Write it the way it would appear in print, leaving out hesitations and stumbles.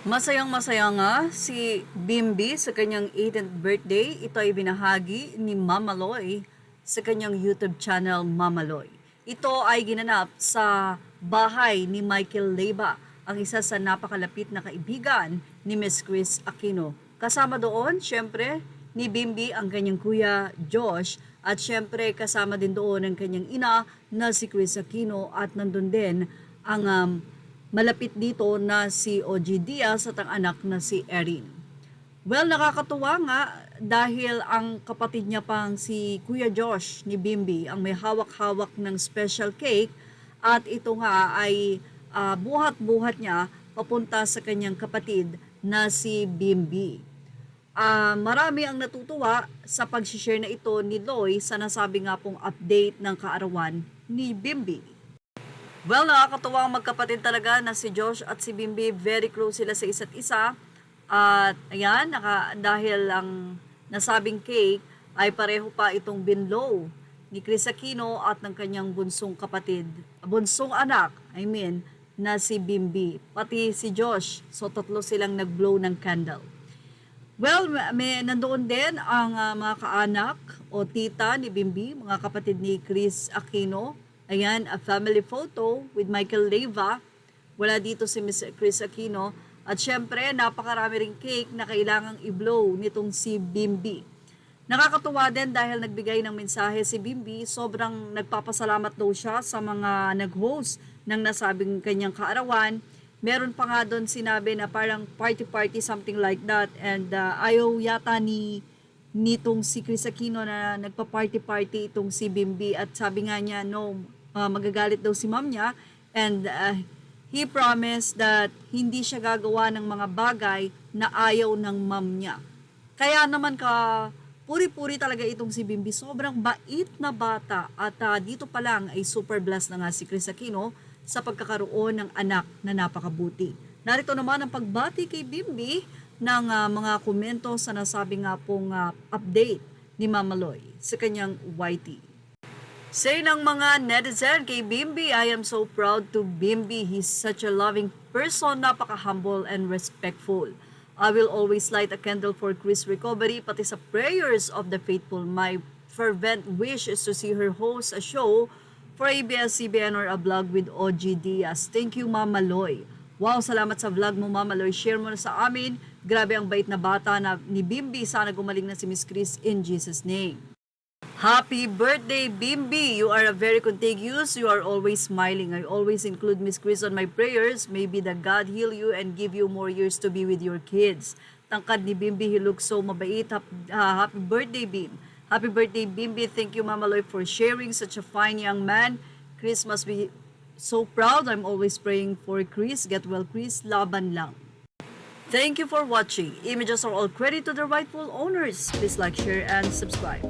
Masayang-masaya nga si Bimbi sa kanyang 18th birthday. Ito ay binahagi ni Mama Loy sa kanyang YouTube channel Mama Loy. Ito ay ginanap sa bahay ni Michael Leyva, ang isa sa napakalapit na kaibigan ni Miss Chris Aquino. Kasama doon, syempre, ni Bimbi ang kanyang kuya Josh at syempre kasama din doon ang kanyang ina na si Chris Aquino at nandun din ang malapit dito na si OG Diaz at ang anak na si Erin. Well, nakakatuwa nga dahil ang kapatid niya pang si Kuya Josh ni Bimbi ang may hawak-hawak ng special cake at ito nga ay buhat-buhat niya papunta sa kanyang kapatid na si Bimbi. Marami ang natutuwa sa pag-share na ito ni Loy sa nasabi nga pong update ng kaarawan ni Bimbi. Well, nakakatuwa ang magkapatid talaga na si Josh at si Bimbi. Very close sila sa isa't isa. At ayan, dahil ang nasabing cake ay pareho pa itong binlow ni Chris Aquino at ng kanyang bunsong kapatid, bunsong anak, na si Bimbi. Pati si Josh, so tatlo silang nagblow ng candle. Well, nandoon din ang mga kaanak o tita ni Bimbi, mga kapatid ni Chris Aquino. Ayan, a family photo with Michael Leyva. Wala dito si Miss Chris Aquino. At syempre, napakarami ring cake na kailangang i-blow nitong si Bimbi. Nakakatuwa din dahil nagbigay ng mensahe si Bimbi. Sobrang nagpapasalamat daw siya sa mga nag-host ng nasabing kanyang kaarawan. Meron pa nga doon sinabi na parang party-party, something like that. And ayaw yata nitong si Chris Aquino na nagpa-party-party itong si Bimbi. At sabi nga niya, no, magagalit daw si mom niya. And he promised that hindi siya gagawa ng mga bagay na ayaw ng mom niya. Kaya naman puri-puri talaga itong si Bimbi. Sobrang bait na bata. At dito pa lang ay super blessed na nga si Chris Aquino sa pagkakaroon ng anak na napakabuti. Narito naman ang pagbati kay Bimbi ng mga komento sa nasabi nga pong update ni Mama Loy sa kanyang YT. Say ng mga netizen kay Bimbi, I am so proud to Bimbi. He's such a loving person, napaka-humble and respectful. I will always light a candle for Chris' recovery, pati sa prayers of the faithful. My fervent wish is to see her host a show for ABS-CBN or a vlog with OG Diaz. Thank you, Mama Loy. Wow, salamat sa vlog mo, Mama Loy. Share mo na sa amin. Grabe ang bait na bata ni Bimbi. Sana gumaling na si Miss Chris in Jesus' name. Happy birthday, Bimbi! You are a very contagious. You are always smiling. I always include Miss Chris on my prayers. Maybe that God heal you and give you more years to be with your kids. Tangkad ni Bimbi, he looks so mabait. Happy birthday, Bim. Happy birthday, Bimbi. Thank you, Mama Loy, for sharing such a fine young man. Chris must be so proud. I'm always praying for Chris. Get well, Chris. Laban lang. Thank you for watching. Images are all credit to the rightful owners. Please like, share, and subscribe.